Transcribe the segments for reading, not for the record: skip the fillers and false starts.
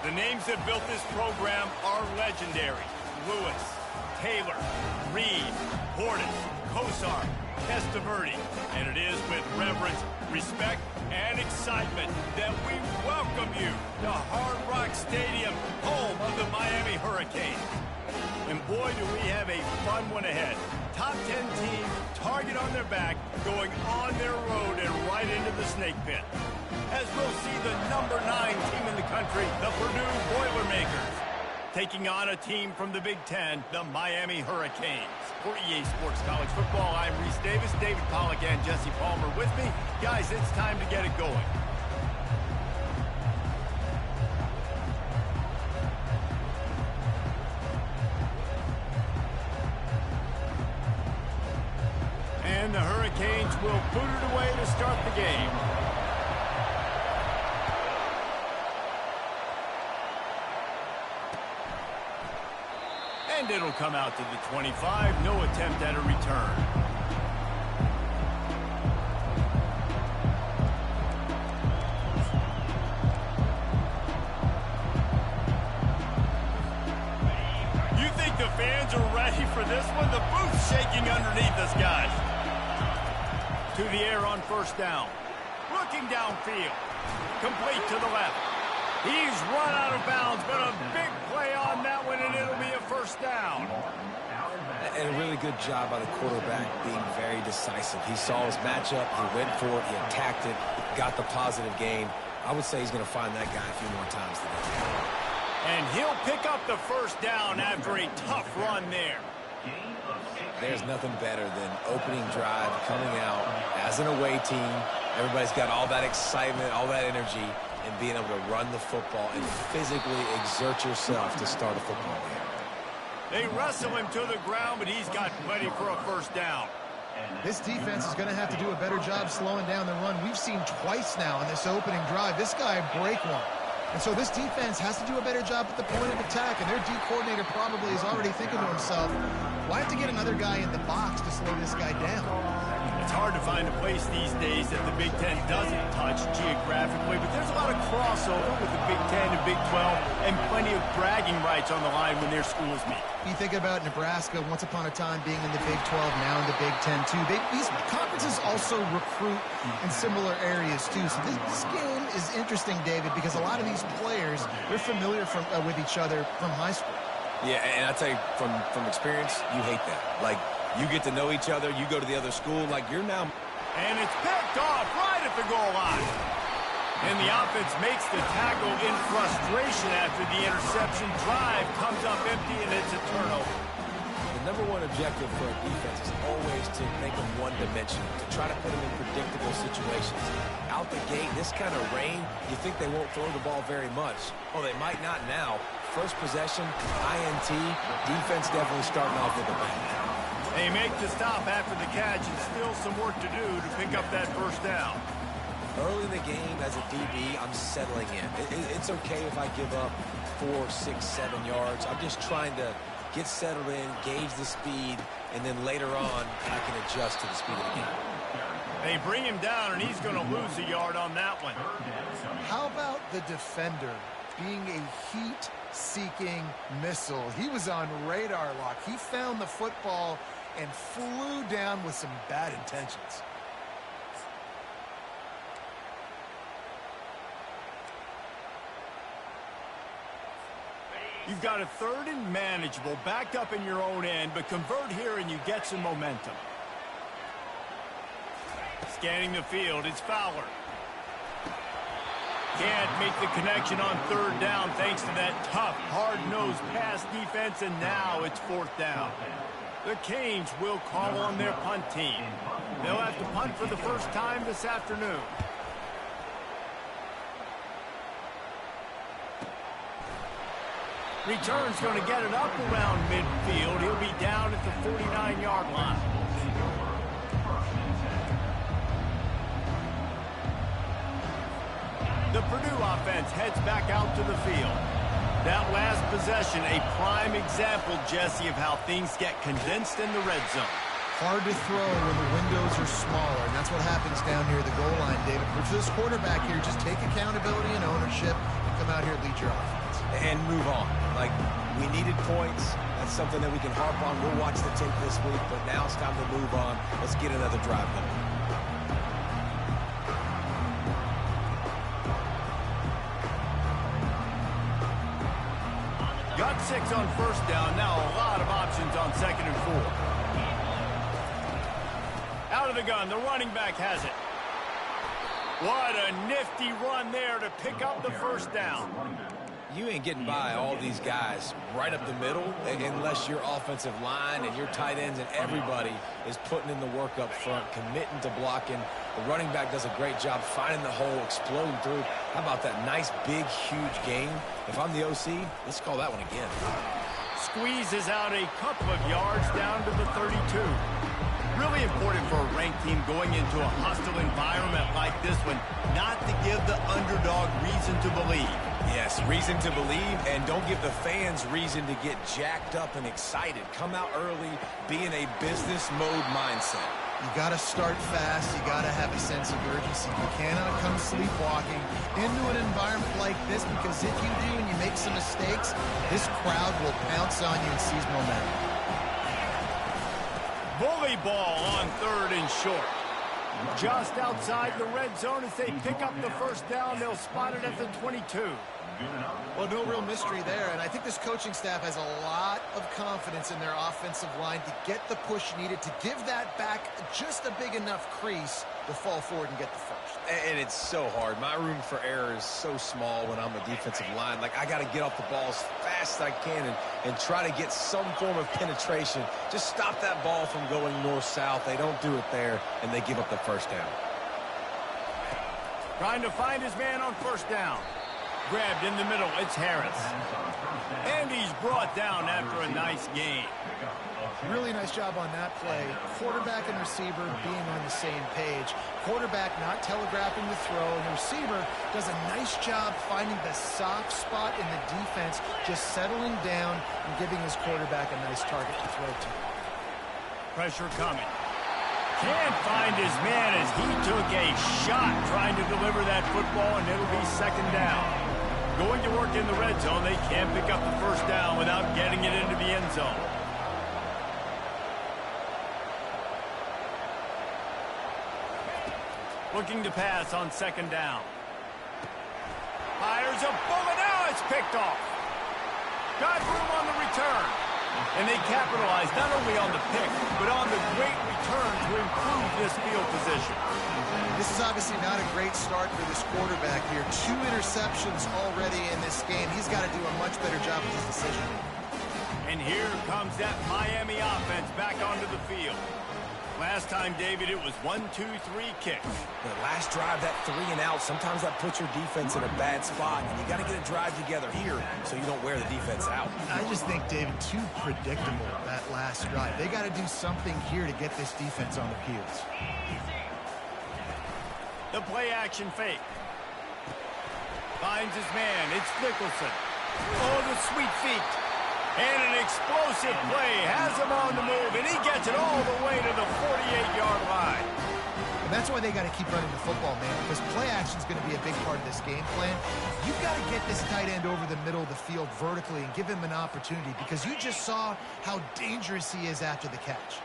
The names that built this program are legendary. Lewis, Taylor, Reed, Portis, Kosar, Testaverde. And it is with reverence, respect, and excitement that we welcome you to Hard Rock Stadium, home of the Miami Hurricanes. And boy, do we have a fun one ahead. Top 10 team, target on their back, going on their road and right into the snake pit. As we'll see the number 9 team in the country, the Purdue Boilermakers, taking on a team from the Big Ten, the Miami Hurricanes. For EA Sports College Football, I'm Reese Davis, David Pollack, and Jesse Palmer with me. Guys, it's time to get it going. And the Hurricanes will boot it away to start the game. And it'll come out to the 25. No attempt at a return. You think the fans are ready for this one? The booth's shaking underneath us, guys. To the air on first down. Looking downfield. Complete to the left. He's run out of bounds, but a big play on that one, and it'll be a first down. And a really good job by the quarterback being very decisive. He saw his matchup, he went for it, he attacked it, got the positive gain. I would say he's going to find that guy a few more times today. And he'll pick up the first down after a tough run there. There's nothing better than opening drive, coming out as an away team. Everybody's got all that excitement, all that energy, and being able to run the football and physically exert yourself to start a football game. They wrestle him to the ground, but he's got plenty for a first down. This defense is going to have to do a better job slowing down the run. We've seen twice now in this opening drive. This guy break one. And so this defense has to do a better job at the point of attack, and their D coordinator probably is already thinking to himself, why have to get another guy in the box to slow this guy down? It's hard to find a place these days that the Big Ten doesn't touch geographically, but there's a lot of crossover with the Big Ten and Big 12 and plenty of bragging rights on the line when their schools meet. You think about Nebraska once upon a time being in the Big 12, now in the Big 10 too. These conferences also recruit in similar areas too. So this game is interesting, David, because a lot of these players, they're familiar with each other from high school. Yeah, and I tell you, from experience, you hate that. Like, you get to know each other, you go to the other school, like you're now... And it's picked off right at the goal line. And the offense makes the tackle in frustration after the interception. Drive comes up empty, and it's a turnover. The number one objective for a defense is always to make them one-dimensional, to try to put them in predictable situations. Out the gate, this kind of rain, you think they won't throw the ball very much. Oh, they might not now. First possession, INT, defense definitely starting off with a bang. They make the stop after the catch, and still some work to do to pick up that first down. Early in the game, as a DB, I'm settling in. It's okay if I give up 4, 6, 7 yards. I'm just trying to get settled in, gauge the speed, and then later on, I can adjust to the speed of the game. They bring him down, and he's going to lose a yard on that one. How about the defender being a heat-seeking missile? He was on radar lock. He found the football and flew down with some bad intentions. You've got a third and manageable, backed up in your own end, but convert here and you get some momentum. Scanning the field, it's Fowler. Can't make the connection on third down thanks to that tough, hard-nosed pass defense, and now it's fourth down. The Canes will call on their punt team. They'll have to punt for the first time this afternoon. Return's going to get it up around midfield. He'll be down at the 49-yard line. The Purdue offense heads back out to the field. That last possession, a prime example, Jesse, of how things get condensed in the red zone. Hard to throw when the windows are smaller, and that's what happens down near the goal line, David. For this quarterback here, just take accountability and ownership and come out here and lead your offense. and move on. Like, we needed points. That's something that we can harp on. We'll watch the tape this week, but now it's time to move on. Let's get another drive going. Got 6 on first down. Now a lot of options on 2nd and 4. Out of the gun, the running back has it. What a nifty run there to pick up the first down. You ain't getting by all these guys right up the middle unless your offensive line and your tight ends and everybody is putting in the work up front, committing to blocking. The running back does a great job finding the hole, exploding through. How about that nice, big, huge gain? If I'm the OC, let's call that one again. Squeezes out a couple of yards down to the 32. Really important for a ranked team going into a hostile environment like this one, not to give the underdog reason to believe. Yes, reason to believe, and don't give the fans reason to get jacked up and excited. Come out early, be in a business mode mindset. You got to start fast. You got to have a sense of urgency. You cannot come sleepwalking into an environment like this, because if you do and you make some mistakes, this crowd will pounce on you and seize momentum. Bully ball on 3rd and short. Just outside the red zone as they pick up the first down. They'll spot it at the 22. Well, no real mystery there, and I think this coaching staff has a lot of confidence in their offensive line to get the push needed to give that back just a big enough crease to fall forward and get the first. And it's so hard. My room for error is so small when I'm a defensive line. Like, I got to get off the ball as fast as I can and try to get some form of penetration. Just stop that ball from going north-south. They don't do it there, and they give up the first down. Trying to find his man on first down. Grabbed in the middle, it's Harris. And he's brought down after a nice gain. Really nice job on that play. Quarterback and receiver being on the same page. Quarterback not telegraphing the throw, and the receiver does a nice job finding the soft spot in the defense, just settling down and giving his quarterback a nice target to throw to. Pressure coming. Can't find his man as he took a shot trying to deliver that football, and it'll be 2nd down. Going to work in the red zone, they can't pick up the first down without getting it into the end zone. Looking to pass on 2nd down. Fires a bullet. Now it's picked off. Got room on the return. And they capitalize not only on the pick, but on the great return to improve this field position. This is obviously not a great start for this quarterback here. 2 interceptions already in this game. He's got to do a much better job with his decision. And here comes that Miami offense back onto the field. Last time, David, it was 1, 2, 3 kicks. The last drive, that 3 and out, sometimes that puts your defense in a bad spot, and you got to get a drive together here so you don't wear the defense out. I just think, David, too predictable, that last drive. They got to do something here to get this defense on their heels. The play-action fake. Finds his man. It's Nicholson. Oh, the sweet feet. And an explosive play. Has him on the move, and he gets it all the way to the 48-yard line. And that's why they got to keep running the football, man, because play action is going to be a big part of this game plan. You've got to get this tight end over the middle of the field vertically and give him an opportunity, because you just saw how dangerous he is after the catch.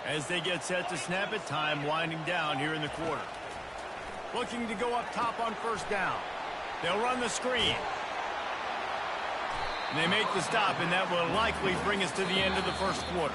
As they get set to snap it, time winding down here in the quarter. Looking to go up top on first down. They'll run the screen. And they make the stop, and that will likely bring us to the end of the first quarter.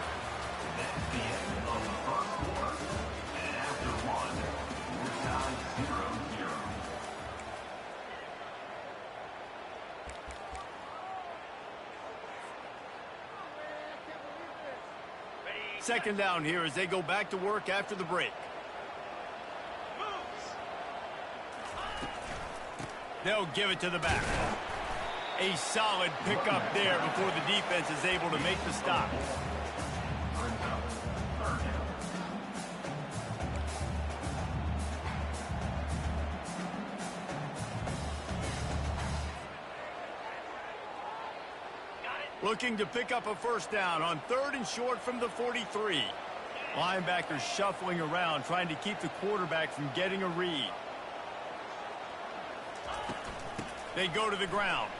Second down here as they go back to work after the break. They'll give it to the back. A solid pickup there before the defense is able to make the stop. Looking to pick up a first down on 3rd and short from the 43. Linebackers shuffling around, trying to keep the quarterback from getting a read. They go to the ground.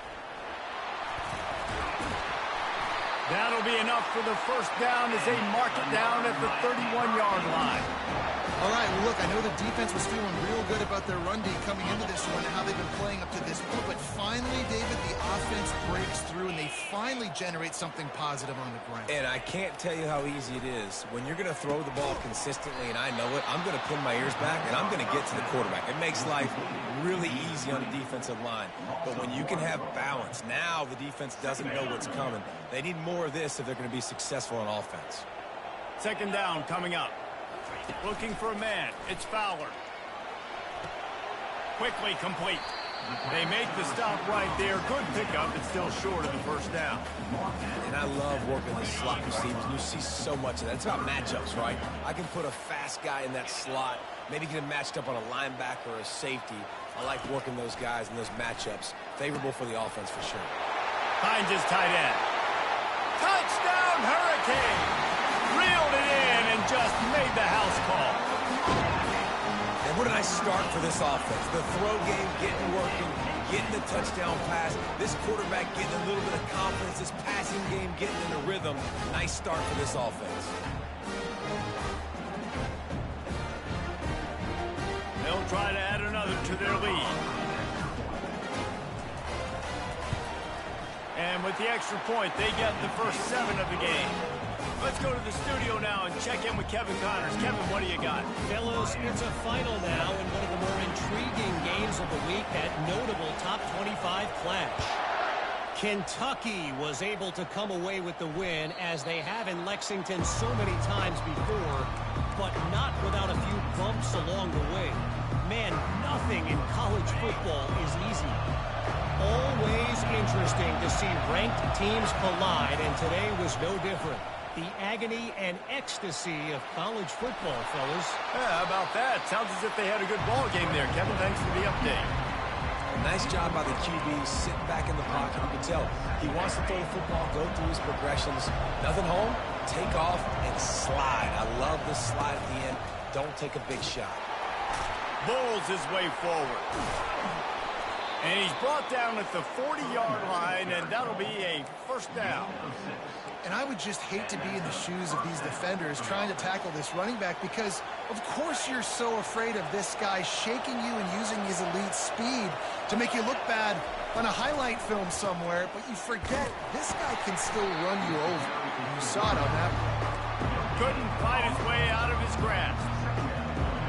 That'll be enough for the first down as they mark it down at the 31-yard line. All right, well, look, I know the defense was feeling real good about their run D coming into this one and how they've been playing up to this point, but finally, David, the offense breaks through and they finally generate something positive on the ground. And I can't tell you how easy it is. When you're going to throw the ball consistently, and I know it, I'm going to pin my ears back and I'm going to get to the quarterback. It makes life really easy on the defensive line. But when you can have balance, now the defense doesn't know what's coming. They need more of this if they're going to be successful on offense. Second down coming up. Looking for a man. It's Fowler. Quickly complete. They make the stop right there. Good pickup. It's still short of the first down. And I love working the slot receivers. You see so much of that. It's about matchups, right? I can put a fast guy in that slot, maybe get him matched up on a linebacker or a safety. I like working those guys in those matchups. Favorable for the offense for sure. Hines is tight end. Touchdown, Hurricane! Reeled it in and just made the house call. And what did I start for this offense? The throw game getting working, getting the touchdown pass. This quarterback getting a little bit of confidence. This passing game getting in a rhythm. Nice start for this offense. They'll try to add another to their lead. And with the extra point, they get the first 7 of the game. Let's go to the studio now and check in with Kevin Connors. Kevin, what do you got? Fellas, it's a final now in one of the more intriguing games of the week, that notable top 25 clash. Kentucky was able to come away with the win, as they have in Lexington so many times before, but not without a few bumps along the way. Man, nothing in college football is easy. Always interesting to see ranked teams collide, and today was no different. The agony and ecstasy of college football, fellas. Yeah, how about that? Sounds as if they had a good ball game there. Kevin, thanks for the update. Nice job by the QB, sitting back in the pocket. You can tell he wants to throw the football, go through his progressions. Nothing home, take off, and slide. I love the slide at the end. Don't take a big shot. Bowles his way forward. And he's brought down at the 40-yard line, and that'll be a first down. And I would just hate to be in the shoes of these defenders trying to tackle this running back, because, of course, you're so afraid of this guy shaking you and using his elite speed to make you look bad on a highlight film somewhere, but you forget this guy can still run you over. You saw it on that one. Couldn't fight his way out of his grasp.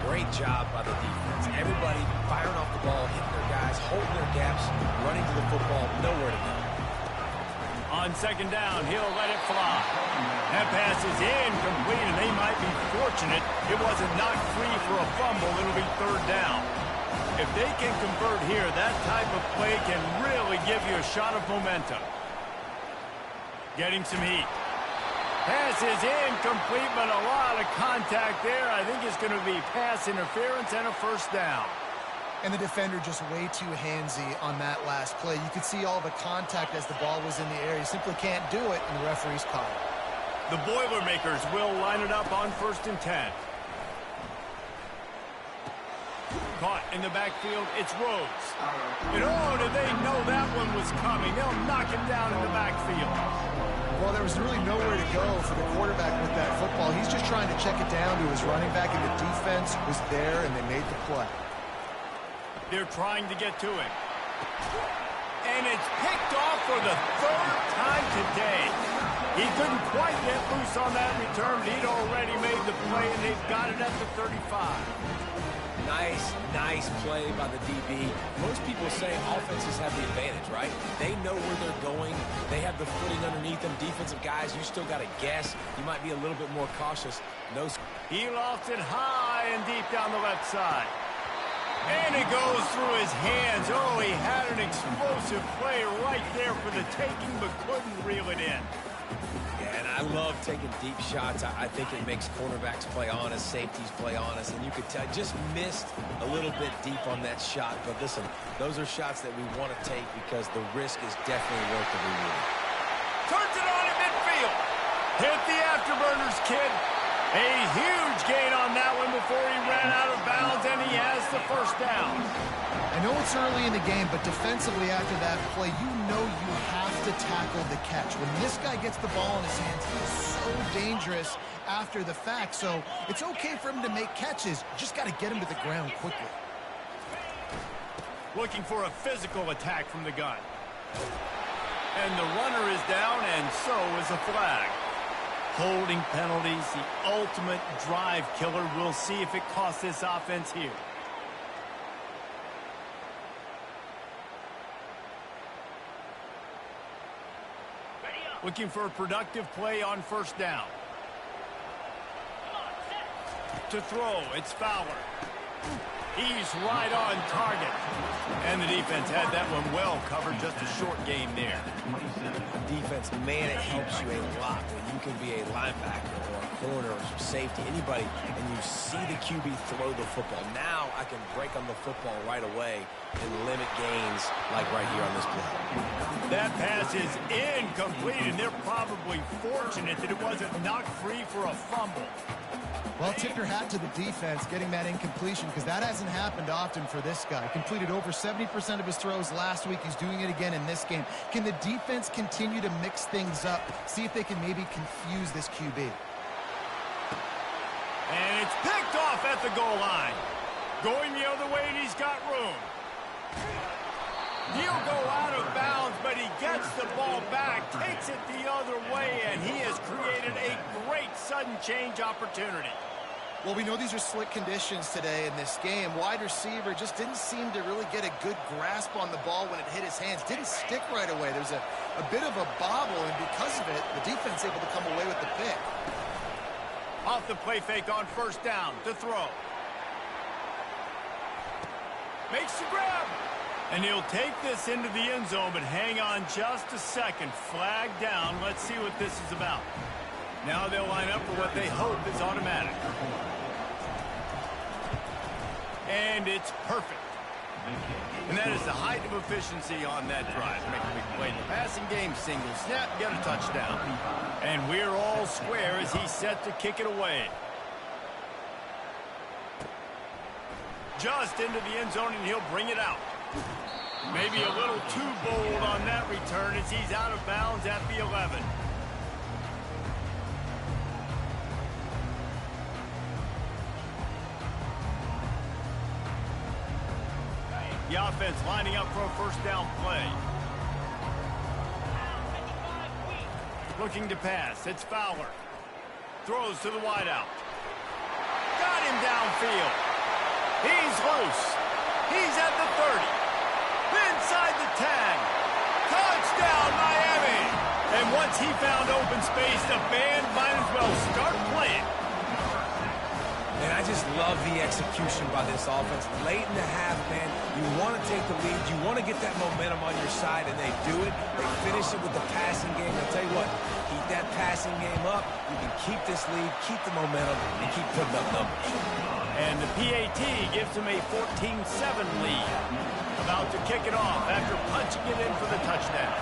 Great job by the defense. Everybody firing off the ball, hitting their guys, holding their gaps, running to the football, nowhere to go. On second down, he'll let it fly. That pass is incomplete, and they might be fortunate it wasn't knocked free for a fumble. It'll be third down. If they can convert here, that type of play can really give you a shot of momentum. Getting some heat. Pass is incomplete, but a lot of contact there. I think it's going to be pass interference and a first down. And the defender just way too handsy on that last play. You could see all the contact as the ball was in the air. He simply can't do it, and the referee's call it. The Boilermakers will line it up on 1st and 10. Caught in the backfield, it's Rhodes. And oh, did they know that one was coming? They'll knock him down in the backfield. Well, there was really nowhere to go for the quarterback with that football. He's just trying to check it down to his running back, and the defense was there, and they made the play. They're trying to get to him. And it's picked off for the 3rd time today. He couldn't quite get loose on that return, but he'd already made the play, and they've got it at the 35. Nice play by the DB. Most people say offenses have the advantage, right? They know where they're going. They have the footing underneath them. Defensive guys, you still got to guess. You might be a little bit more cautious. He lofts it high and deep down the left side. And it goes through his hands. Oh, he had an explosive play right there for the taking, but couldn't reel it in. Yeah, and I love taking deep shots. I think it makes cornerbacks play honest, safeties play honest, and you could tell just missed a little bit deep on that shot. But listen, those are shots that we want to take because the risk is definitely worth the reward. Turns it on at midfield. Hit the afterburners, kid. A huge gain on that one before he ran out of bounds, and he has the first down. I know it's early in the game, but defensively after that play, you know you have to tackle the catch. When this guy gets the ball in his hands, he's so dangerous after the fact. So it's okay for him to make catches. You just got to get him to the ground quickly. Looking for a physical attack from the gun. And the runner is down, and so is a flag. Holding penalties, the ultimate drive killer. We'll see if it costs this offense here. Looking for a productive play on first down. To throw, it's Fowler. He's right on target. And the defense had that one well covered, just a short game there. Defense, man, it helps you a lot when you can be a linebacker or a corner or some safety, anybody, and you see the QB throw the football. Now I can break on the football right away and limit gains like right here on this play. That pass is incomplete, and they're probably fortunate that it wasn't knocked free for a fumble. Well, tip your hat to the defense getting that incompletion, because that hasn't happened often for this guy. Completed over 70% of his throws last week. He's doing it again in this game. Can the defense continue to mix things up? See if they can maybe confuse this QB. And it's picked off at the goal line. Going the other way, and he's got room. He'll go out of bounds, but he gets the ball back, takes it the other way, and he has created a great sudden change opportunity. Well, we know these are slick conditions today in this game. Wide receiver just didn't seem to really get a good grasp on the ball when it hit his hands. Didn't stick right away. There's a bit of a bobble, and because of it, the defense able to come away with the pick. Off the play fake on first down to throw. Makes the grab. And he'll take this into the end zone, but hang on just a second. Flag down. Let's see what this is about. Now they'll line up for what they hope is automatic. And it's perfect. And that is the height of efficiency on that drive. Make a big play in the passing game. Single snap, get a touchdown. And we're all square as he's set to kick it away. Just into the end zone, and he'll bring it out. Maybe a little too bold on that return as he's out of bounds at the 11. The offense lining up for a first down play. Looking to pass. It's Fowler. Throws to the wideout. Got him downfield. He's loose. He's at the 30. Inside the 10. Touchdown, Miami. And once he found open space, the band might as well start playing. And I just love the execution by this offense. Late in the half, man, you want to take the lead. You want to get that momentum on your side, and they do it. They finish it with the passing game. I'll tell you what, keep that passing game up. You can keep this lead, keep the momentum, and keep putting up numbers. And the PAT gives him a 14-7 lead. About to kick it off after punching it in for the touchdown.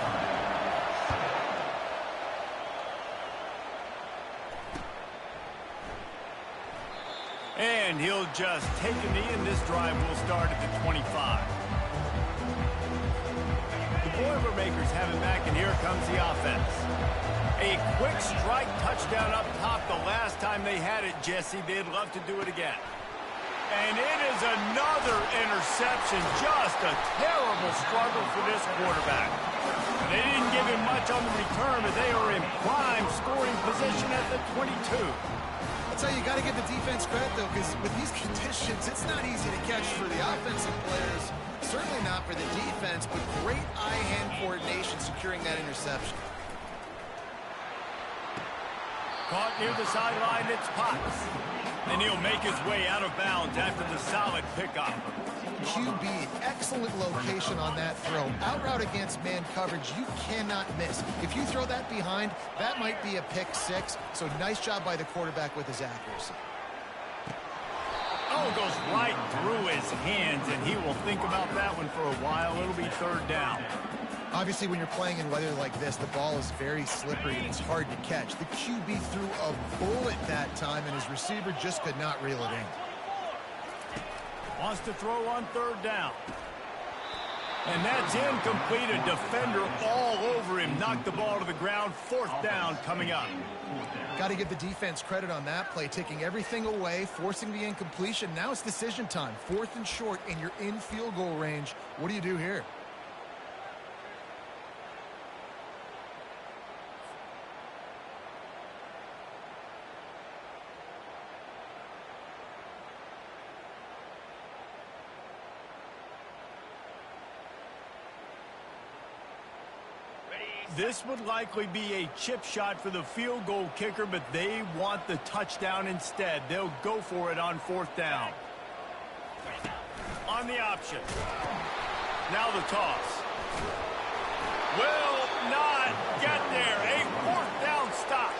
And he'll just take a knee, and this drive will start at the 25. The Boilermakers have it back, and here comes the offense. A quick strike touchdown up top the last time they had it, Jesse. They'd love to do it again. And it is another interception. Just a terrible struggle for this quarterback. They didn't give him much on the return, but they are in prime scoring position at the 22. That's how you got to give the defense credit, though, because with these conditions, it's not easy to catch for the offensive players. Certainly not for the defense, but great eye-hand coordination securing that interception. Caught near the sideline, it's Potts. And he'll make his way out of bounds after the solid pickup. QB, excellent location on that throw. Out route against man coverage, you cannot miss. If you throw that behind, that might be a pick six. So nice job by the quarterback with his accuracy. Oh, it goes right through his hands, and he will think about that one for a while. It'll be third down. Obviously, when you're playing in weather like this, the ball is very slippery and it's hard to catch. The QB threw a bullet that time, and his receiver just could not reel it in. Wants to throw on third down. And that's incomplete. A defender all over him. Knocked the ball to the ground. 4th down coming up. Got to give the defense credit on that play, taking everything away, forcing the incompletion. Now it's decision time. 4th and short, and you're in field goal range. What do you do here? This would likely be a chip shot for the field goal kicker, but they want the touchdown instead. They'll go for it on 4th down. On the option. Now the toss. Will not get there. A 4th down stop.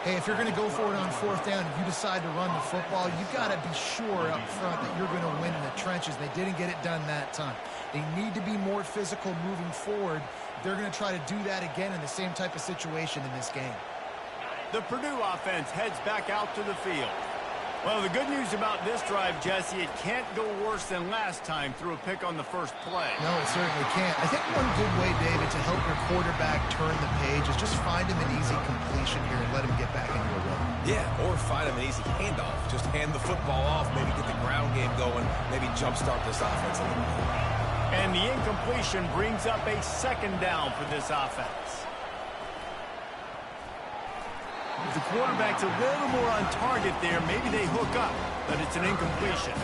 Hey, if you're going to go for it on 4th down, if you decide to run the football, you got to be sure up front that you're going to win in the trenches. They didn't get it done that time. They need to be more physical moving forward. They're going to try to do that again in the same type of situation in this game. The Purdue offense heads back out to the field. Well, the good news about this drive, Jesse, it can't go worse than last time through a pick on the first play. No, it certainly can't. I think one good way, David, to help your quarterback turn the page is just find him an easy completion here and let him get back into a rhythm. Yeah, or find him an easy handoff. Just hand the football off, maybe get the ground game going, maybe jumpstart this offense a little bit. And the incompletion brings up a 2nd down for this offense. If the quarterback's a little more on target there, maybe they hook up, but it's an incompletion.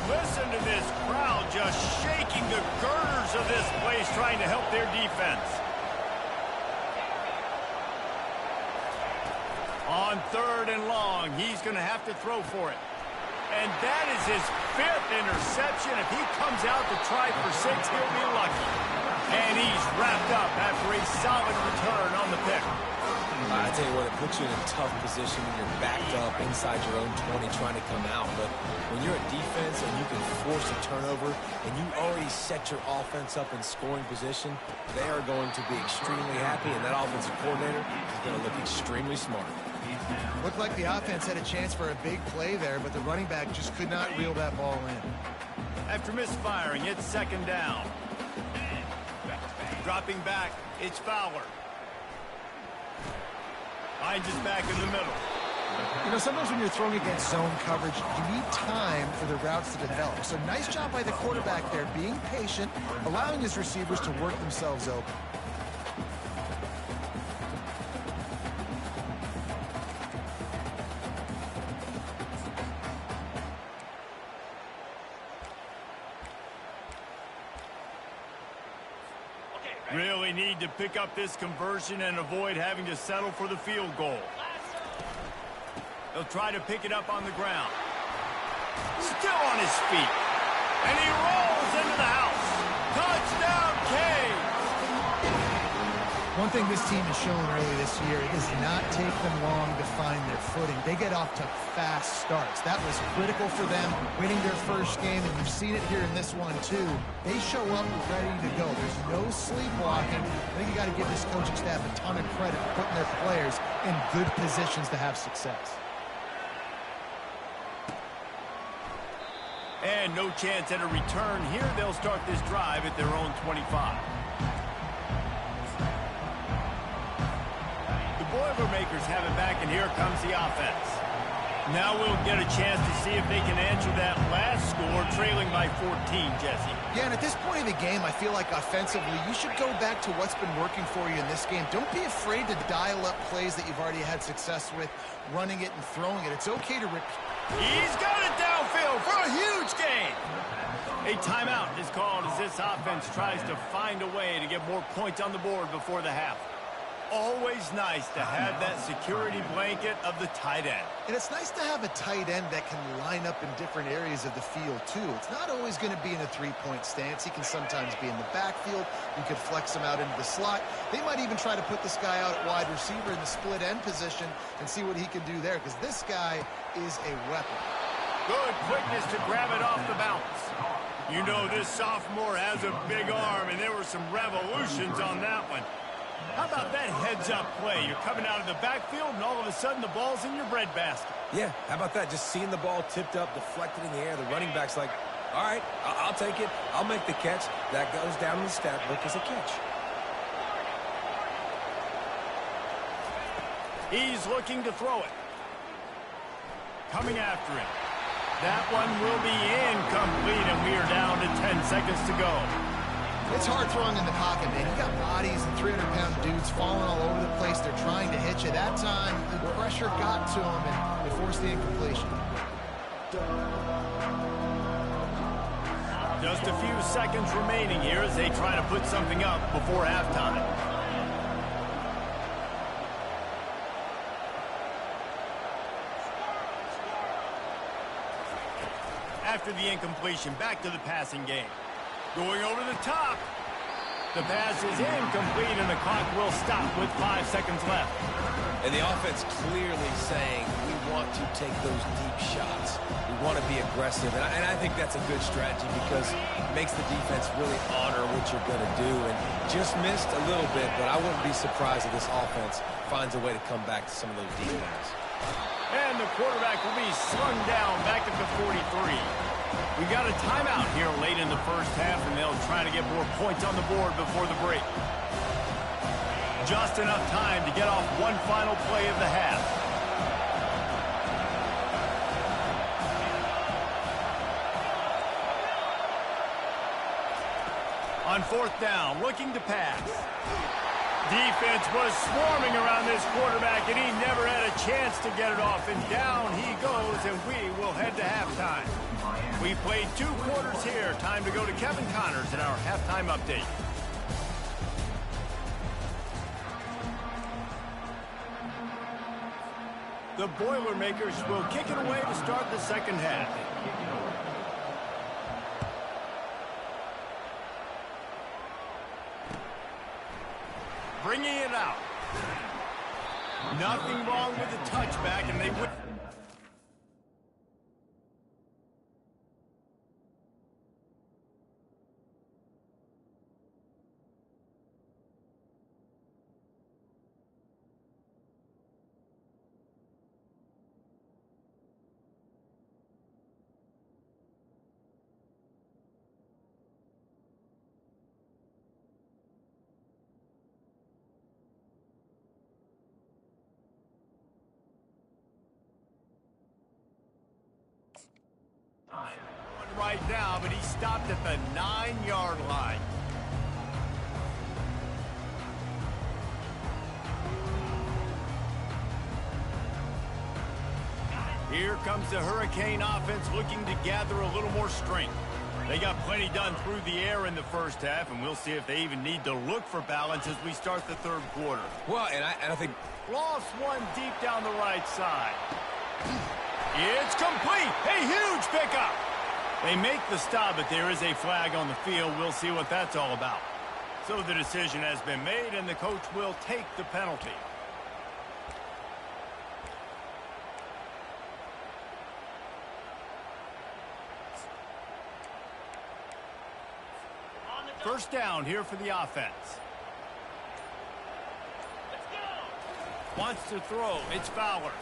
Listen to this crowd just shaking the girders of this place, trying to help their defense. On 3rd and long, he's going to have to throw for it. And that is his 5th interception. If he comes out to try for 6, he'll be lucky. And he's wrapped up after a solid return on the pick. I tell you what, it puts you in a tough position when you're backed up inside your own 20 trying to come out. But when you're a defense and you can force a turnover and you already set your offense up in scoring position, they are going to be extremely happy, and that offensive coordinator is going to look extremely smart. Looked like the offense had a chance for a big play there, but the running back just could not reel that ball in. After misfiring, it's 2nd down. Dropping back, it's Fowler. Hines is back in the middle. You know, sometimes when you're throwing against zone coverage, you need time for the routes to develop. So nice job by the quarterback there, being patient, allowing his receivers to work themselves open. Really need to pick up this conversion and avoid having to settle for the field goal. He'll try to pick it up on the ground. Still on his feet. And he rolls into the house. Touchdown, Canes! One thing this team has shown early this year, it does not take them long to find their footing. They get off to fast starts. That was critical for them, winning their first game, and you've seen it here in this one too. They show up ready to go. There's no sleepwalking. I think you got to give this coaching staff a ton of credit for putting their players in good positions to have success. And no chance at a return here. They'll start this drive at their own 25. Boilermakers have it back, and here comes the offense. Now we'll get a chance to see if they can answer that last score, trailing by 14, Jesse. Yeah, and at this point in the game, I feel like offensively, you should go back to what's been working for you in this game. Don't be afraid to dial up plays that you've already had success with, running it and throwing it. It's okay to repeat. He's got it downfield for a huge gain. A timeout is called as this offense tries to find a way to get more points on the board before the half. Always nice to have that security blanket of the tight end. And it's nice to have a tight end that can line up in different areas of the field, too. It's not always going to be in a three-point stance. He can sometimes be in the backfield. You could flex him out into the slot. They might even try to put this guy out at wide receiver in the split end position and see what he can do there, because this guy is a weapon. Good quickness to grab it off the bounce. You know this sophomore has a big arm, and there were some revolutions on that one. How about that heads-up play? You're coming out of the backfield, and all of a sudden the ball's in your breadbasket. Yeah, how about that? Just seeing the ball tipped up, deflected in the air. The running back's like, All right, I'll take it. I'll make the catch. That goes down in the stat book as a catch. He's looking to throw it. Coming after him. That one will be incomplete, and we are down to 10 seconds to go. It's hard throwing in the pocket, man. You got bodies and 300-pound dudes falling all over the place. They're trying to hit you. That time, the pressure got to them, and it forced the incompletion. Just a few seconds remaining here as they try to put something up before halftime. After the incompletion, back to the passing game. Going over the top. The pass is incomplete, and the clock will stop with 5 seconds left. And the offense clearly saying, we want to take those deep shots. We want to be aggressive. And I think that's a good strategy because it makes the defense really honor what you're going to do. And just missed a little bit, but I wouldn't be surprised if this offense finds a way to come back to some of those deep ones. And the quarterback will be slung down back at the 43. We've got a timeout here late in the first half, and they'll try to get more points on the board before the break. Just enough time to get off one final play of the half. On fourth down, looking to pass. Defense was swarming around this quarterback, and he never had a chance to get it off. And down he goes, and we will head to halftime. We played 2 quarters here. Time to go to Kevin Connors in our halftime update. The Boilermakers will kick it away to start the second half. Bringing it out. Nothing wrong with the touchback, and they win. Right now, but he stopped at the 9-yard line. Here comes the Hurricane offense looking to gather a little more strength. They got plenty done through the air in the first half, and we'll see if they even need to look for balance as we start the third quarter. Well, and I think... Lost one deep down the right side. It's complete. A huge pickup. They make the stop, but there is a flag on the field. We'll see what that's all about. So the decision has been made, and the coach will take the penalty. First down here for the offense. Wants to throw. It's Fowler.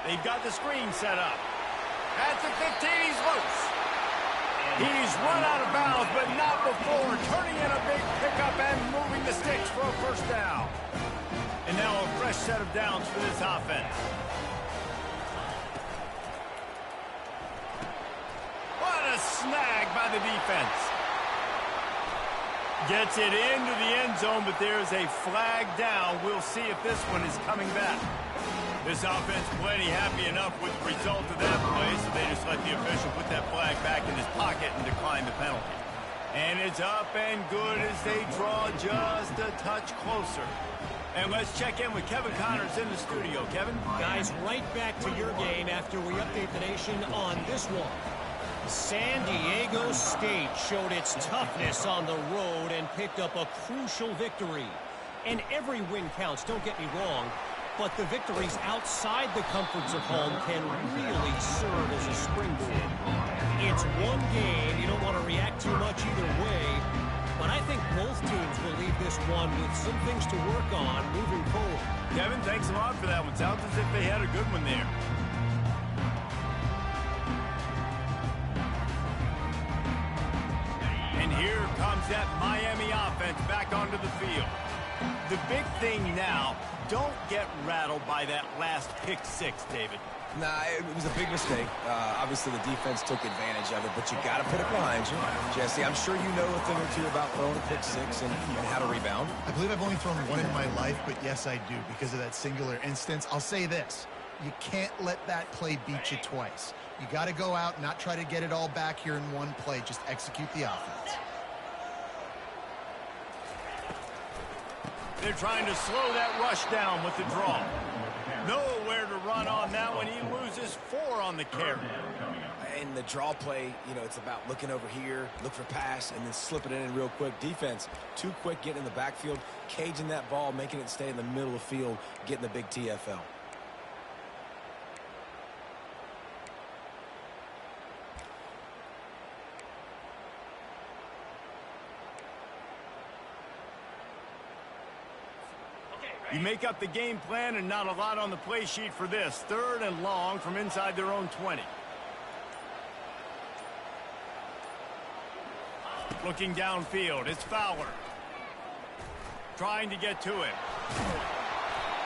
They've got the screen set up. At the 15, he's loose. He's run out of bounds, but not before turning in a big pickup and moving the sticks for a first down. And now a fresh set of downs for this offense. What a snag by the defense. Gets it into the end zone, but there's a flag down. We'll see if this one is coming back. This offense plenty happy enough with the result of that play, so they just let the official put that flag back in his pocket and decline the penalty. And it's up and good as they draw just a touch closer. And let's check in with Kevin Connors in the studio. Kevin? Guys, right back to your game after we update the nation on this one. San Diego State showed its toughness on the road and picked up a crucial victory. And every win counts, don't get me wrong. But the victories outside the comforts of home can really serve as a springboard. It's one game. You don't want to react too much either way. But I think both teams will leave this one with some things to work on moving forward. Kevin, thanks a lot for that one. Sounds as if they had a good one there. Here comes that Miami offense back onto the field. The big thing now, don't get rattled by that last pick six, David. Nah, it was a big mistake. Obviously, the defense took advantage of it, but you got to put it behind you. Jesse, I'm sure you know a thing or two about throwing a pick six and how to rebound. I believe I've only thrown one in my life, but yes, I do because of that singular instance. I'll say this. You can't let that play beat you twice. You got to go out and not try to get it all back here in one play. Just execute the offense. They're trying to slow that rush down with the draw. Nowhere to run on that one. He loses 4 on the carry. In the draw play, you know, it's about looking over here, look for pass, and then slipping it in real quick. Defense, too quick getting in the backfield, caging that ball, making it stay in the middle of the field, getting the big TFL. You make up the game plan and not a lot on the play sheet for this. 3rd and long from inside their own 20. Looking downfield, it's Fowler. Trying to get to him.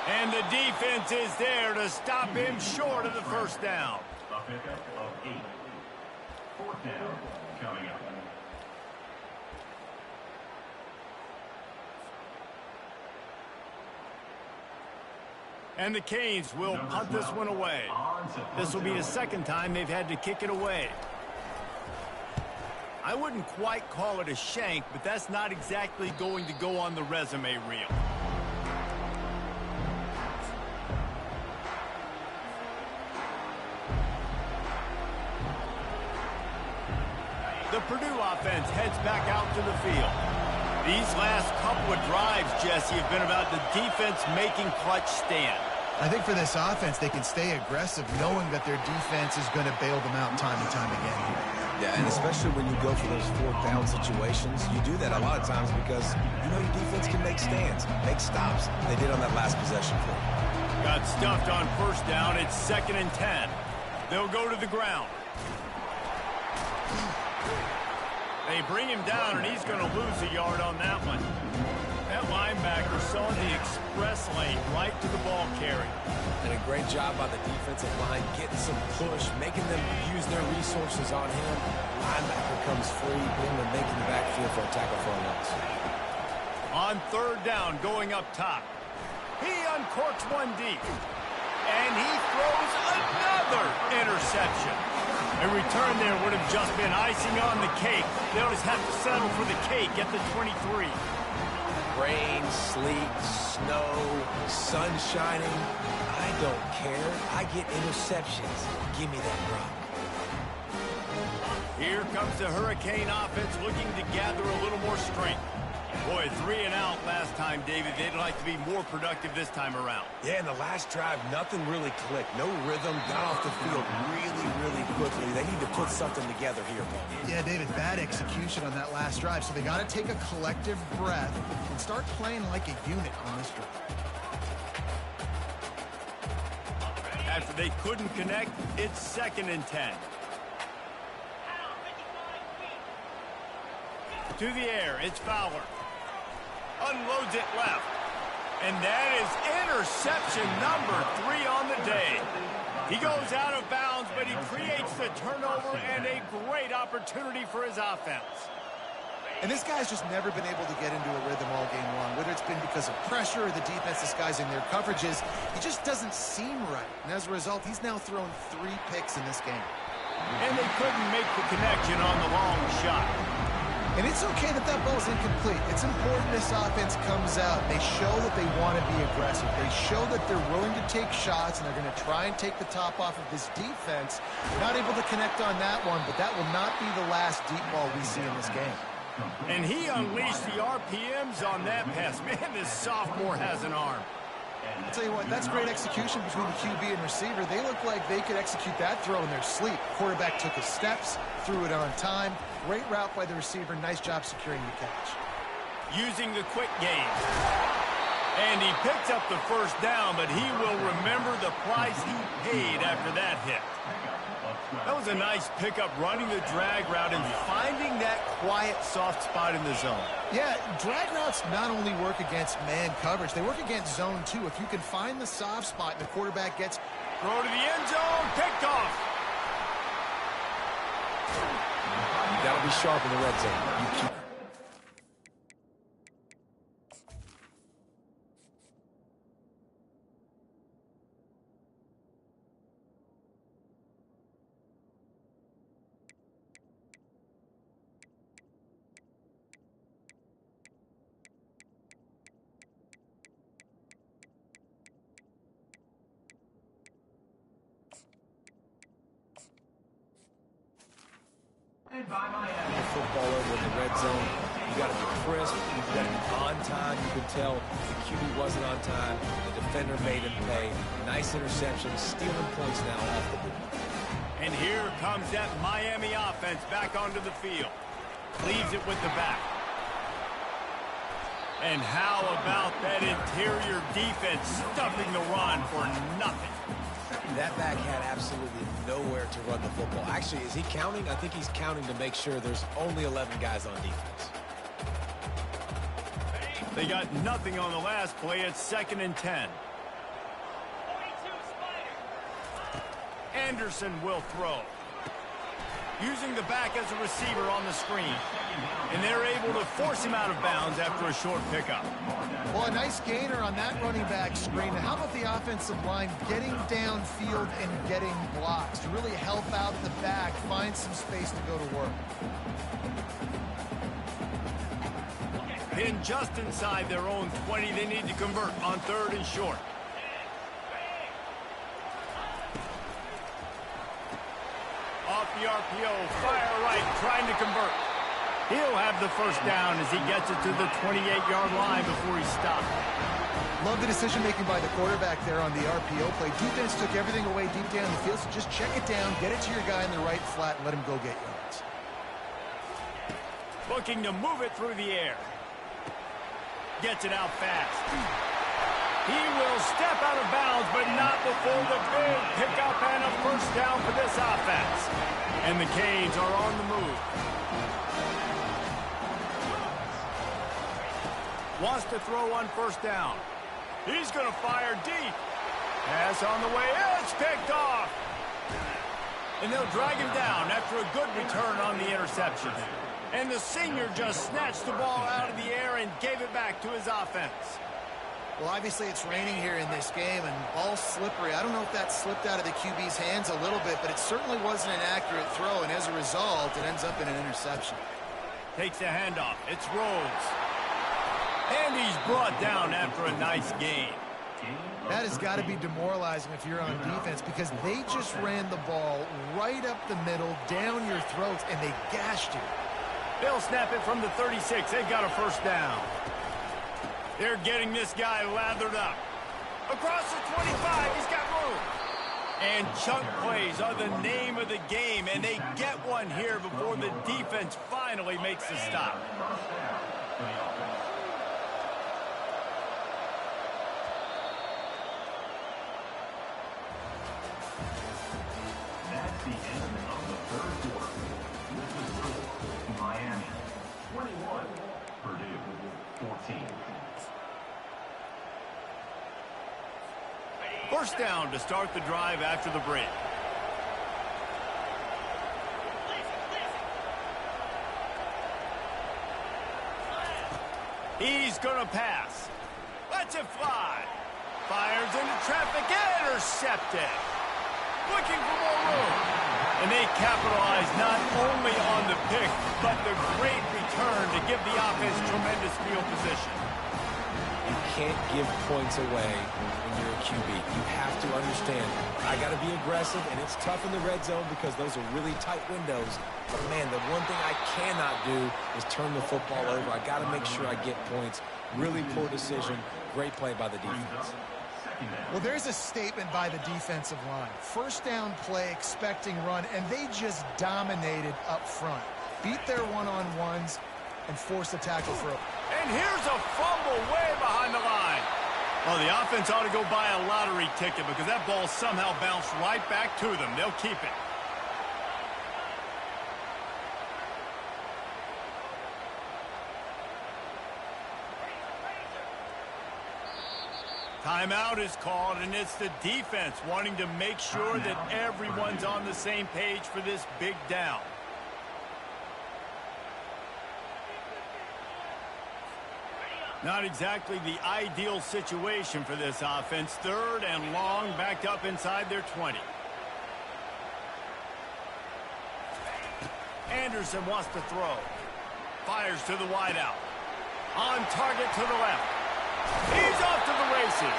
And the defense is there to stop him short of the first down. A pickup of 8. 4th down coming up. And the Canes will punt this one away. This will be the 2nd time they've had to kick it away. I wouldn't quite call it a shank, but that's not exactly going to go on the resume reel. The Purdue offense heads back out to the field. These last couple of drives, Jesse, have been about the defense making clutch stand. I think for this offense, they can stay aggressive knowing that their defense is going to bail them out time and time again. Yeah, and especially when you go for those 4th down situations, you do that a lot of times because you know your defense can make stands, make stops. They did on that last possession for them. Got stuffed on 1st down. It's 2nd and 10. They'll go to the ground. They bring him down, and he's going to lose a yard on that one. That linebacker saw the express lane right to the ball carrier. And a great job by the defensive line, getting some push, making them use their resources on him. Linebacker comes free, bringing them making the backfield for a tackle for a loss. On 3rd down, going up top. He uncorks one deep. And he throws another interception. A return there would have just been icing on the cake. They'll just have to settle for the cake at the 23. Rain, sleet, snow, sun shining. I don't care. I get interceptions. Give me that rock. Here comes the Hurricane offense looking to gather a little more strength. Boy, 3 and out last time, David. They'd like to be more productive this time around. Yeah, in the last drive, nothing really clicked. No rhythm, got off the field really quickly. They need to put something together here, Paul. Yeah, David, bad execution on that last drive, so they got to take a collective breath and start playing like a unit on this drive. After they couldn't connect, it's 2nd and 10. To the air, it's Fowler. Unloads it left. And that is interception number 3 on the day. He goes out of bounds, but he creates the turnover and a great opportunity for his offense. And this guy's just never been able to get into a rhythm all game long, whether it's been because of pressure or the defense disguising their coverages. He just doesn't seem right. And as a result, he's now thrown 3 picks in this game. And they couldn't make the connection on the long shot. And it's okay that that ball's incomplete. It's important this offense comes out. They show that they want to be aggressive. They show that they're willing to take shots, and they're going to try and take the top off of this defense. Not able to connect on that one, but that will not be the last deep ball we see in this game. And he unleashed the RPMs on that pass. Man, this sophomore has an arm. I'll tell you what, that's great execution between the QB and receiver. They look like they could execute that throw in their sleep. Quarterback took his steps, threw it on time. Great route by the receiver. Nice job securing the catch. Using the quick game. And he picks up the 1st down, but he will remember the price he paid after that hit. That was a nice pickup, running the drag route and finding that quiet, soft spot in the zone. Yeah, drag routes not only work against man coverage, they work against zone too. If you can find the soft spot and the quarterback gets... Throw to the end zone, picked off. You got to be sharp in the red zone. You keep... football over in the red zone. You got to be crisp. You got to be on time. You can tell the QB wasn't on time. The defender made him pay. Nice interception, stealing points now off the board. And here comes that Miami offense back onto the field. Leaves it with the back. And how about that interior defense stuffing the run for nothing? That back had absolutely nowhere to run the football. Actually, is he counting? I think he's counting to make sure there's only 11 guys on defense. They got nothing on the last play. It's 2nd and 10. Anderson will throw. Using the back as a receiver on the screen. And they're able to force him out of bounds after a short pickup. Well, a nice gainer on that running back screen. Now, how about the offensive line getting downfield and getting blocks to really help out the back, find some space to go to work? Pinned just inside their own 20. They need to convert on 3rd and short. Off the RPO, fire right, trying to convert. He'll have the first down as he gets it to the 28-yard line before he stopped. Love the decision-making by the quarterback there on the RPO play. Defense took everything away deep down the field, so just check it down, get it to your guy in the right flat, and let him go get yards. Looking to move it through the air. Gets it out fast. He will step out of bounds, but not before the big pickup and a first down for this offense. And the Canes are on the move. Wants to throw on 1st down. He's going to fire deep. Pass on the way. It's picked off. And they'll drag him down after a good return on the interception. And the senior just snatched the ball out of the air and gave it back to his offense. Well, obviously it's raining here in this game, and ball's slippery. I don't know if that slipped out of the QB's hands a little bit, but it certainly wasn't an accurate throw, and as a result, it ends up in an interception. Takes the handoff. It's Rhodes. And he's brought down after a nice gain. That has got to be demoralizing if you're on defense, because they just ran the ball right up the middle, down your throats, and they gashed you. They'll snap it from the 36. They've got a first down. They're getting this guy lathered up. Across the 25, he's got room. And chunk plays are the name of the game, and they get one here before the defense finally makes the stop. That's the end of the 3rd quarter. This is Louis, Miami, 21, Purdue, 14. First down to start the drive after the break. He's going to pass. Lets it fly. Fires into traffic. Intercepted. Looking for more room. And they capitalize not only on the pick, but the great return to give the offense tremendous field position. You can't give points away when you're a QB. You have to understand, I got to be aggressive, and it's tough in the red zone because those are really tight windows. But, man, the one thing I cannot do is turn the football over. I got to make sure I get points. Really poor decision. Great play by the defense. Well, there's a statement by the defensive line. First down play, expecting run, and they just dominated up front. Beat their one-on-ones and forced the tackle for a... And here's a fumble way behind the line. Well, the offense ought to go buy a lottery ticket because that ball somehow bounced right back to them. They'll keep it. Timeout is called, and it's the defense wanting to make sure that everyone's on the same page for this big down. Not exactly the ideal situation for this offense. 3rd and long, backed up inside their 20. Anderson wants to throw. Fires to the wideout. On target to the left. He's off to the races.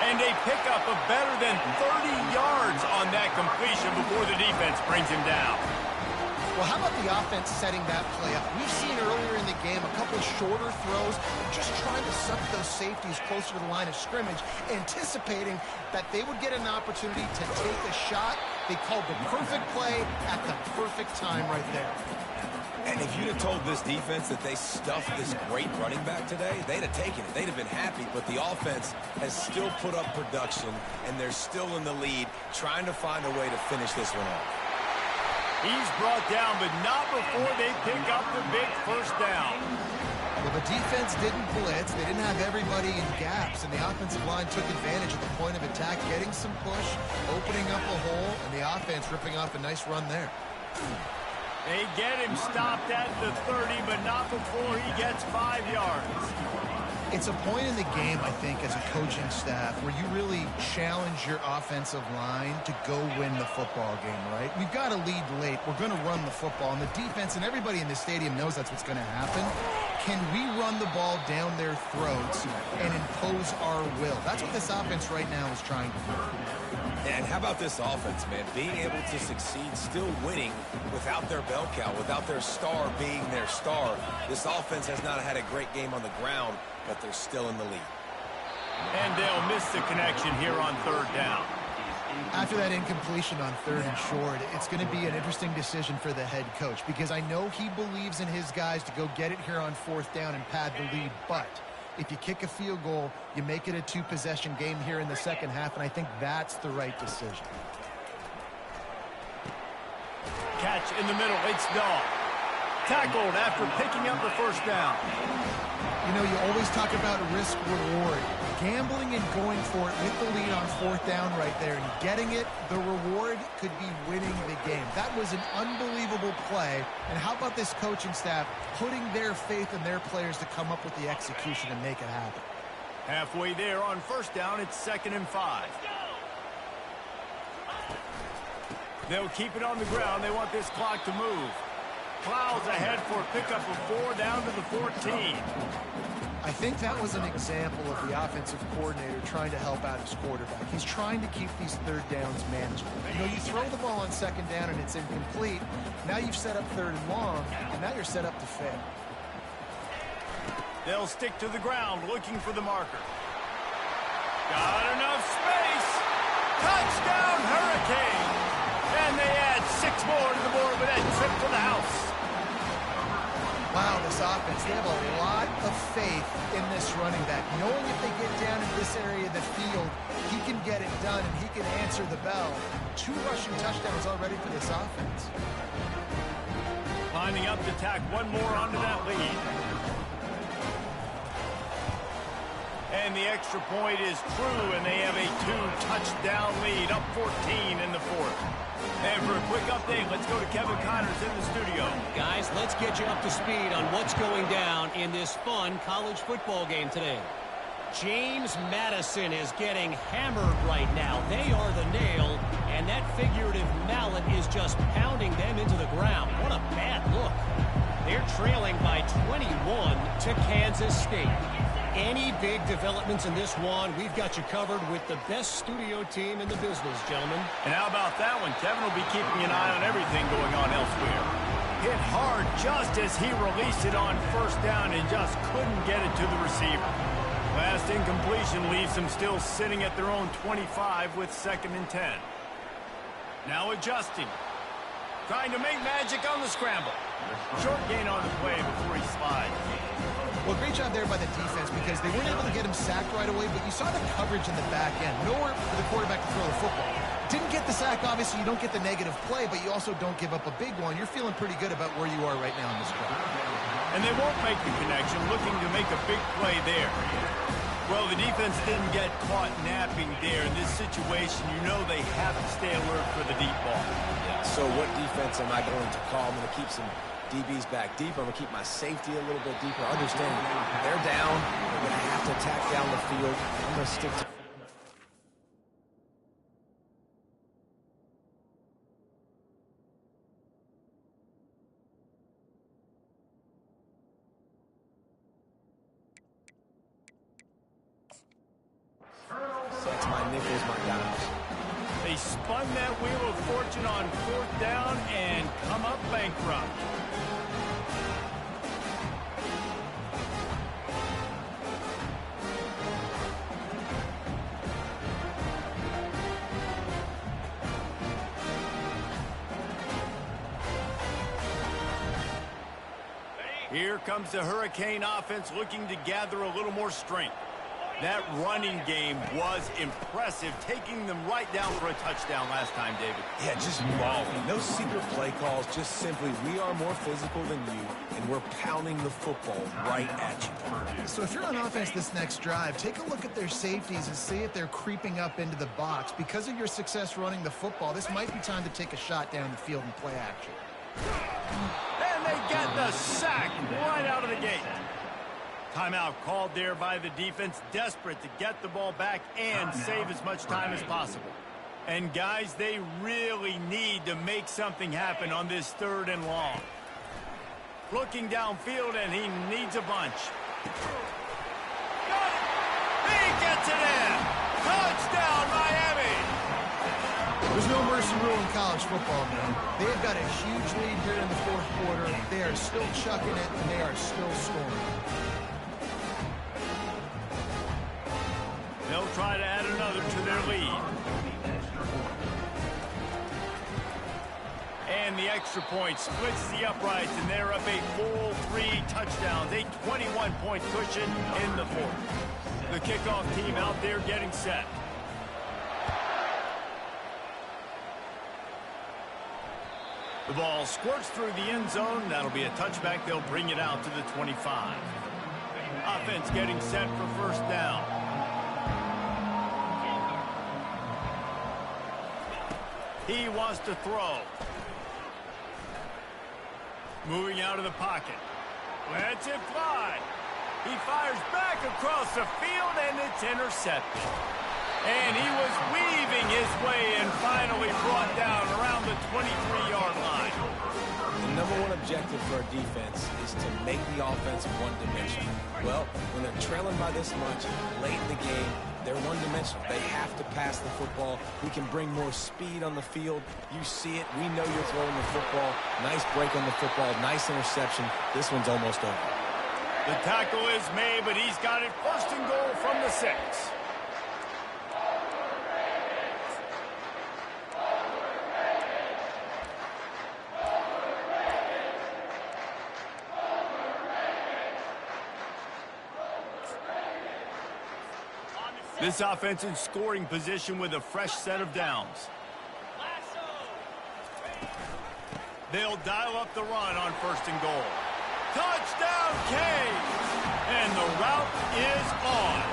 And a pickup of better than 30 yards on that completion before the defense brings him down. Well, how about the offense setting that play up? We've seen earlier in the game a couple of shorter throws, just trying to suck those safeties closer to the line of scrimmage, anticipating that they would get an opportunity to take a shot. They called the perfect play at the perfect time right there. And if you'd have told this defense that they stuffed this great running back today, they'd have taken it. They'd have been happy, but the offense has still put up production, and they're still in the lead, trying to find a way to finish this one off. He's brought down, but not before they pick up the big first down. Well, the defense didn't blitz. They didn't have everybody in gaps, and the offensive line took advantage at the point of attack, getting some push, opening up a hole, and the offense ripping off a nice run there. They get him stopped at the 30, but not before he gets 5 yards. It's a point in the game, I think, as a coaching staff, where you really challenge your offensive line to go win the football game, right? We've got to lead late. We're going to run the football, and the defense and everybody in the stadium knows that's what's going to happen. Can we run the ball down their throats and impose our will? That's what this offense right now is trying to do. And how about this offense, man? Being able to succeed, still winning without their bell cow, without their star being their star. This offense has not had a great game on the ground, but they're still in the lead. And they'll miss the connection here on 3rd down. After that incompletion on 3rd and short, it's going to be an interesting decision for the head coach, because I know he believes in his guys to go get it here on 4th down and pad the lead, but if you kick a field goal, you make it a 2-possession game here in the second half, and I think that's the right decision. Catch in the middle, it's Dahl. Tackled after picking up the first down. You know, you always talk about risk-reward. Gambling and going for it with the lead on 4th down right there and getting it, the reward could be winning the game. That was an unbelievable play. And how about this coaching staff putting their faith in their players to come up with the execution and make it happen? Halfway there on 1st down, it's 2nd and 5. They'll keep it on the ground. They want this clock to move. Plows ahead for a pickup of 4 down to the 14. I think that was an example of the offensive coordinator trying to help out his quarterback. He's trying to keep these 3rd downs manageable. You know, you throw the ball on 2nd down and it's incomplete. Now you've set up 3rd and long, and now you're set up to fail. They'll stick to the ground looking for the marker. Got enough space. Touchdown, Hurricane. And they add 6 more to the board with that trip to the house. Wow, this offense, they have a lot of faith in this running back. Knowing if they get down in this area of the field, he can get it done and he can answer the bell. 2 rushing touchdowns already for this offense. Lining up to tack 1 more onto that lead. And the extra point is true, and they have a 2-touchdown lead, up 14 in the 4th. And for a quick update, let's go to Kevin Connors in the studio. Guys, let's get you up to speed on what's going down in this fun college football game today. James Madison is getting hammered right now. They are the nail, and that figurative mallet is just pounding them into the ground. What a bad look. They're trailing by 21 to Kansas State. Any big developments in this one, we've got you covered with the best studio team in the business, gentlemen. And how about that one? Kevin will be keeping an eye on everything going on elsewhere. Hit hard just as he released it on 1st down and just couldn't get it to the receiver. Last incompletion leaves them still sitting at their own 25 with 2nd and 10. Now adjusting. Trying to make magic on the scramble. Short gain on the play before he slides. Well, great job there by the defense, because they weren't able to get him sacked right away, but you saw the coverage in the back end. Nowhere for the quarterback to throw the football. Didn't get the sack, obviously. You don't get the negative play, but you also don't give up a big one. You're feeling pretty good about where you are right now in this drive. And they won't make the connection, looking to make a big play there. Well, the defense didn't get caught napping there. In this situation, you know they have to stay alert for the deep ball. Yeah, so what defense am I going to call? I'm going to keep some DBs back deep. I'm going to keep my safety a little bit deeper. Understanding they're down. They're going to have to attack down the field. I'm going to stick to... Sets my nickels, my dimes. They spun that wheel of fortune on 4th down and come up bankrupt. Here comes the Hurricane offense looking to gather a little more strength. That running game was impressive, taking them right down for a touchdown last time, David. Yeah, just mauling. No secret play calls, just simply we are more physical than you, and we're pounding the football right at you. So if you're on offense this next drive, take a look at their safeties and see if they're creeping up into the box. Because of your success running the football, this might be time to take a shot down the field and play action. And they get the sack right out of the gate. Timeout called there by the defense, desperate to get the ball back and save as much time as possible. And guys, they really need to make something happen on this 3rd and long. Looking downfield, and he needs a bunch. Got it! He gets it in! Touchdown, Miami! There's no mercy rule in college football, man. They've got a huge lead here in the 4th quarter. They are still chucking it, and they are still scoring. They'll try to add another to their lead. And the extra point splits the uprights, and they're up a full 3 touchdowns, a 21-point cushion in the 4th. The kickoff team out there getting set. The ball squirts through the end zone. That'll be a touchback. They'll bring it out to the 25. Offense getting set for 1st down. He wants to throw. Moving out of the pocket. Lets it fly. He fires back across the field, and it's intercepted. And he was weaving his way and finally brought down around the 23-yard line. The #1 objective for our defense is to make the offense one-dimensional. Well, when they're trailing by this much late in the game, they're one-dimensional. They have to pass the football. We can bring more speed on the field. You see it. We know you're throwing the football. Nice break on the football. Nice interception. This one's almost over. The tackle is made, but he's got it 1st and goal from the 6. This offense in scoring position with a fresh set of downs. They'll dial up the run on 1st and goal. Touchdown, Canes! And the route is on.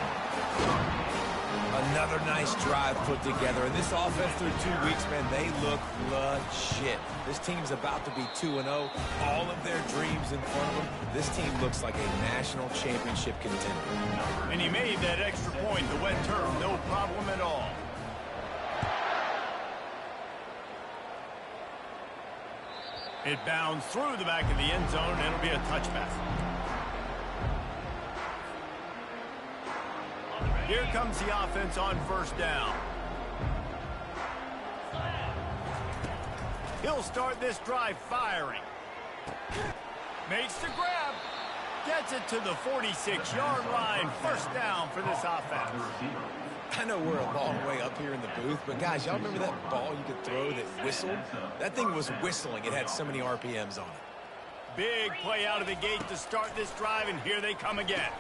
Another nice drive put together. And this offense through 2 weeks, man, they look legit. This team's about to be 2-0. All of their dreams in front of them. This team looks like a national championship contender. And he made that extra point, the wet turf, no problem at all. It bounds through the back of the end zone, and it'll be a touchback. Here comes the offense on 1st down. He'll start this drive firing. Makes the grab. Gets it to the 46-yard line. 1st down for this offense. I know we're a long way up here in the booth, but guys, y'all remember that ball you could throw that whistled? That thing was whistling. It had so many RPMs on it. Big play out of the gate to start this drive, and here they come again.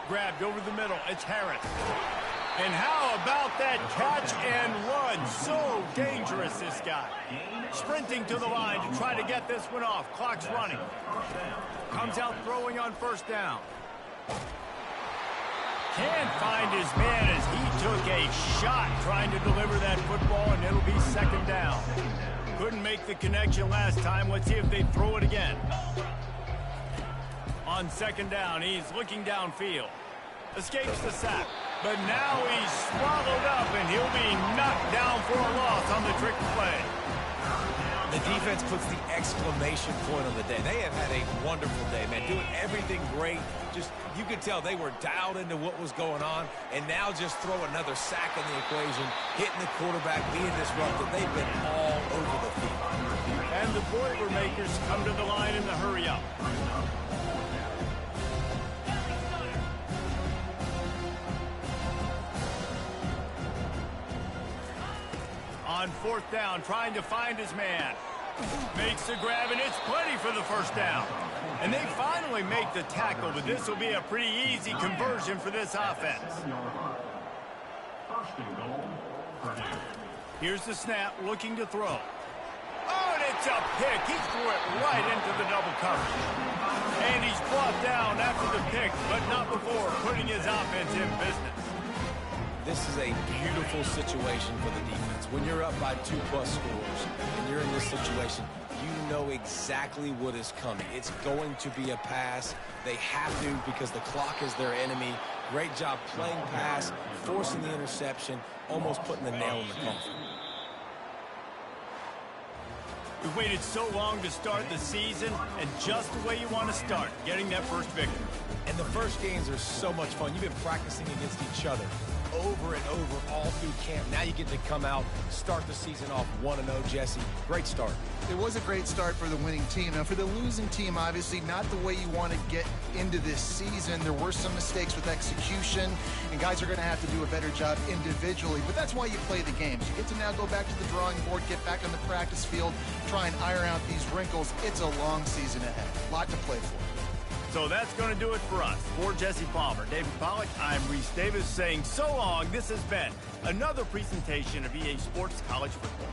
Grabbed over the middle. It's Harris. And how about that catch and run? So dangerous, this guy. Sprinting to the line to try to get this one off. Clock's running. Comes out throwing on 1st down. Can't find his man as he took a shot trying to deliver that football, and it'll be second down. Couldn't make the connection last time. Let's see if they throw it again. On second down, he's looking downfield. Escapes the sack, but now he's swallowed up, and he'll be knocked down for a loss on the trick play. The defense puts the exclamation point on the day. They have had a wonderful day, man, doing everything great. Just, you could tell they were dialed into what was going on, and now just throw another sack in the equation, hitting the quarterback, being disrupted. They've been all over the field. And the Boilermakers come to the line in the hurry-up. On fourth down, trying to find his man. Makes the grab, and it's plenty for the first down. And they finally make the tackle, but this will be a pretty easy conversion for this offense. First and goal, Purdue. Here's the snap, looking to throw. Oh, and it's a pick. He threw it right into the double coverage. And he's brought down after the pick, but not before putting his offense in business. This is a beautiful situation for the defense. When you're up by 2+ scores and you're in this situation, you know exactly what is coming. It's going to be a pass. They have to because the clock is their enemy. Great job playing pass, forcing the interception, almost putting the nail in the coffin. We waited so long to start the season, and just the way you want to start, getting that first victory. And the first games are so much fun. You've been practicing against each other over and over all through camp. Now you get to come out, start the season off 1-0, Jesse. Great start. It was a great start for the winning team. Now, for the losing team, obviously not the way you want to get into this season. There were some mistakes with execution, and guys are going to have to do a better job individually. But that's why you play the games. You get to now go back to the drawing board, get back on the practice field, try and iron out these wrinkles. It's a long season ahead. A lot to play for. So that's going to do it for us. For Jesse Palmer, David Pollack, I'm Reese Davis saying so long. This has been another presentation of EA Sports College Football.